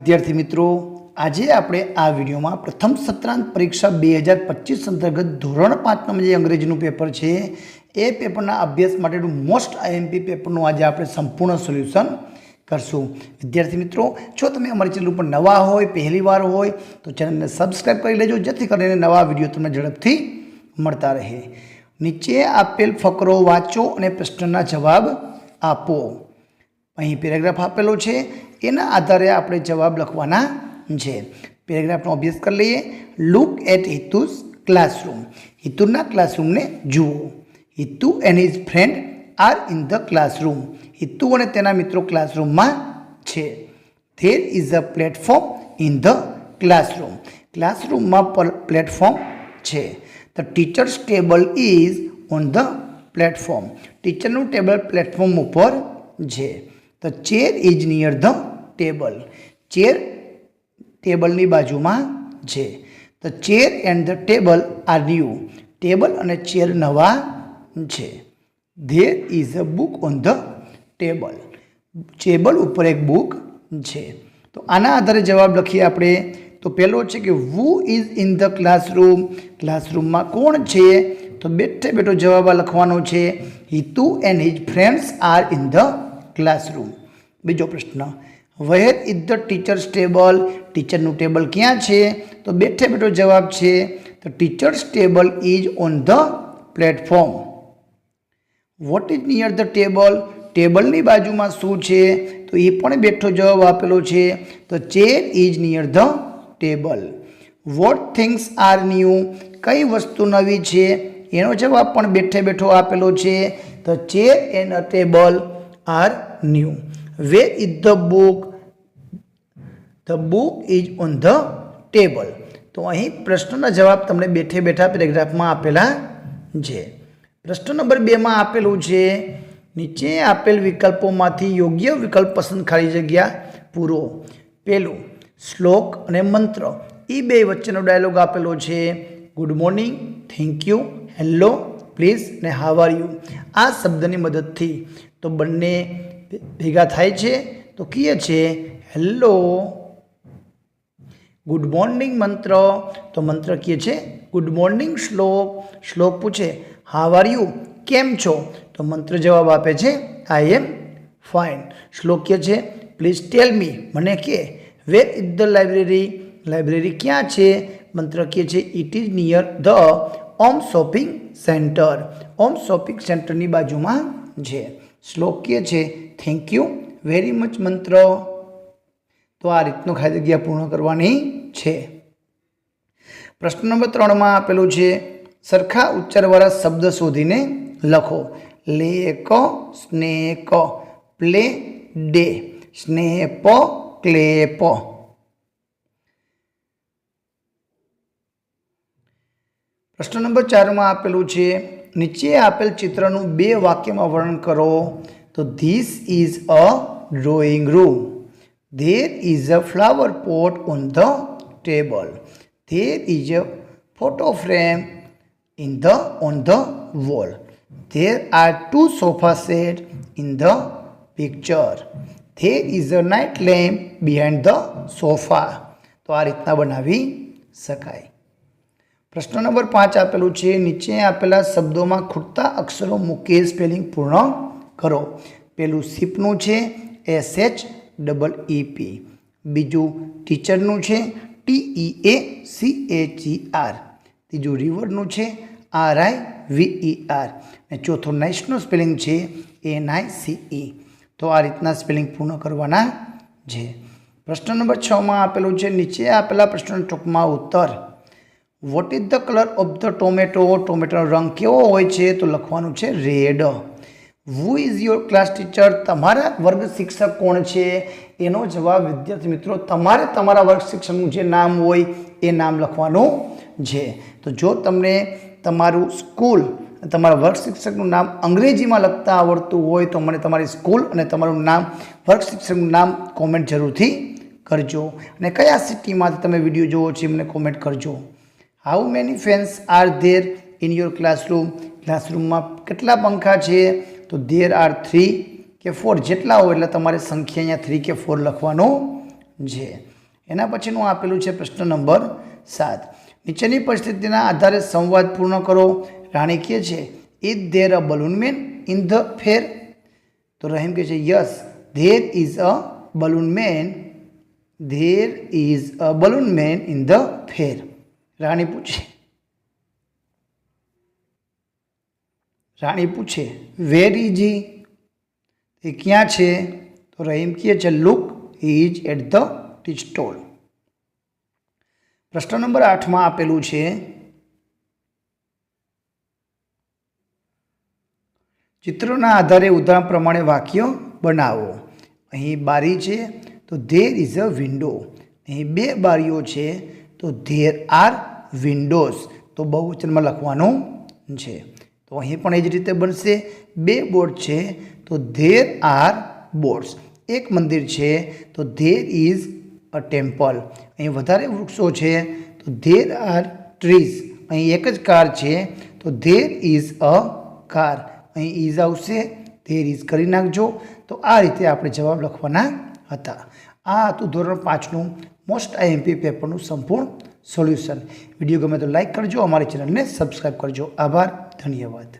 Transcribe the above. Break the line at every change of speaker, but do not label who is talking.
विद्यार्थी मित्रों आज आपणे आ विडियो में प्रथम सत्रांत परीक्षा 2025 अंतर्गत धोरण 5 जे अंग्रेजीનું पेपर है ए पेपरना अभ्यास माटेनु मोस्ट आईएमपी पेपरનું आज આપણે संपूर्ण सोल्यूशन करशुं। विद्यार्थी मित्रों जो तमे अमारी चेनल पर नवा होय पहली वार होय तो चैनल ने सब्सक्राइब कर लेजो जेथी करीने नवा विडियो तमने झड़पथी मळता रहे। नीचे आपेल फकरो वाँचो अने प्रश्नना जवाब आपो। अहीं पेरेग्राफ आपेलो छे एना आधारे आपणे जवाब लखवाना छे। पेरेग्राफनो अभ्यास कर लीए। Look at Hitu's classroom. हितूना क्लासरूम ने जुओ। Hitu and his friend are in the classroom. Hitu अने तेना मित्रों क्लासरूम में छे। There is a platform in the classroom. Classroom में प्लेटफॉर्म छे। The teacher's table is on the platform. टीचरनु टेबल प्लेटफॉर्म पर छे। The chair is near the table. Chair table नी बाजू में छे। The chair and the table are new. Table अने चेर नवा छे। There is a book on the table. Table ऊपर एक बुक छे। तो आना आधारे जवाब लखीए आपणे। तो पहलो छे कि who is in the classroom. Classroom में कोण छे तो बेठे बेठो जवाब लखवानो छे Hitu and his friends are in the classroom. बीजो प्रश्न where is the teacher's table. टीचरनु टेबल क्या छे तो बेठे बेठो जवाब छे the teacher's table is on the platform. What is near the table. टेबलनी बाजू में शू छे तो ये पण बेठो जवाब आपेलो छे तो chair is near the table. What things are new. कई वस्तु नवी छे एनो जवाब पण बेठे बेठो आपेलो छे तो chair and a table are new. Where is the book. The book is on the table. तो अहीं प्रश्नना जवाब तमने बेठे बेठा पेरेग्राफ में आपेला छे। प्रश्न नंबर 2 में आपेलू छे नीचे आपेल विकल्पों में योग्य विकल्प पसंद खाली जग्या पूरो। पहलू श्लोक अने मंत्र ई बे वच्चेनो डायलॉग आपेलो छे। Good morning, thank you, hello, please ने हाउ आर यू। आ शब्दनी मददथी तो बंने भेगा थाय छे तो कीए छे हेलो। गुड मॉर्निंग मंत्र तो मंत्र कीए छे गुड मॉर्निंग। श्लोक श्लोक पूछे हाउ आर यू केम छो तो मंत्र जवाब आपे छे आई एम फाइन। श्लोक कहे छे प्लीज टेल मी मने के where is the library. Library क्या छे मंत्र कहे छे it is near the Om shopping centre. Om shopping centre नी बाजू में छे। श्लोक कहे छे थैंक यू वेरी मच मंत्र। तो आ रीतनो खाली जग्या पूर्ण करवानी छे। प्रश्न नंबर 3 में आपेलू छे सरखा उच्चारवाळा शब्द शोधीने लखो। Lake, snake, play, day, snap, clap. प्रश्न नंबर 4 में आपेलू छे नीचे आपेल चित्रनु 2 वाक्य में वर्णन करो। तो this is a drawing room. There is a flower pot on the table. There is a photo frame in the on the wall. There are 2 sofa sets in the picture. There is a night lamp behind the sofa. तो आ रीतना बनावी शकाय। प्रश्न number 5 आपेलू छे नीचे आपेला शब्दों में खूटता अक्षरों मूकी spelling पूर्ण करो। पेलू सीपनु छे SHEEP। बीजू टीचरनु छे TEACHER। तीजू रिवरनु छे RIVER। ने चौथो नाइसनो स्पेलिंग छे NICE। तो आ रीतना स्पेलिंग पूर्ण करवाना छे। प्रश्न नंबर 6 में आपेलू छे नीचे आपेला प्रश्न टूंक में उत्तर। What is the colour of the tomato. Tomato रंग केवो होय छे तो लखवानुं छे red. Who is your class teacher. तमारा वर्ग शिक्षक कोण छे एनो जवाब विद्यार्थी मित्रों तमारे तमारा वर्ग शिक्षकनुं जे नाम होय ए नाम लखवानुं छे। तो जो तमने तमारू स्कूल तमारा वर्ग शिक्षकनुं नाम अंग्रेजी में लखता आवड़तुं होय तो मने तमारी स्कूल अने तमारुं नाम वर्ग शिक्षकनुं नाम कॉमेंट जरूरथी करजो। अने कया सिटीमांथी तमे विडियो जोवो छो मने कॉमेंट करजो। How many fans are there in your classroom. Classroom में केटला पंखा छे तो देर आर 3 के 4 जेटला हो एटले तमारे संख्या अहींया 3 के 4 लखवानुं छे। એના પછીનું આપેલું છે પ્રશ્ન નંબર 7. નીચેની પરિસ્થિતિના આધારે સંવાદ પૂર્ણ કરો. રાણી કહે છે, is there a balloon man in the fair? તો રહીમ કહે છે, yes there is a balloon man. There is a balloon man in the fair. Rani પૂછે વેર ઇઝ હી? એ ક્યાં છે? તો રહીમ કહે છે, look he is at the tea stall. પ્રશ્ન નંબર 8 આપેલું છે, ચિત્રોના આધારે ઉદાહરણ પ્રમાણે વાક્ય બનાવો. અહીં બારી છે તો ધેર ઇઝ અ વિન્ડો. અહીં 2 બારીઓ છે તો ધેર આર વિન્ડોઝ. તો બહુવચનમાં લખવાનું છે. તો અહીં પણ એ જ રીતે બનશે. 2 બોર્ડ છે તો ધેર આર બોર્ડ્સ. એક મંદિર છે તો ધેર ઇઝ અ ટેમ્પલ. અહીં વધારે વૃક્ષો છે તો ધેર આર ટ્રીઝ. અહીં એક જ કાર છે તો ધેર ઇઝ અ કાર. અહીં ઇઝ આવશે, ધેર ઇઝ કરી નાખજો. તો આ રીતે આપણે જવાબ લખવાના હતા. આ હતું ધોરણ 5નું મોસ્ટ આઈએમપી પેપરનું સંપૂર્ણ સોલ્યુશન. વિડીયો ગમે તો લાઈક કરજો, અમારી ચેનલને સબસ્ક્રાઈબ કરજો. આભાર, ધન્યવાદ.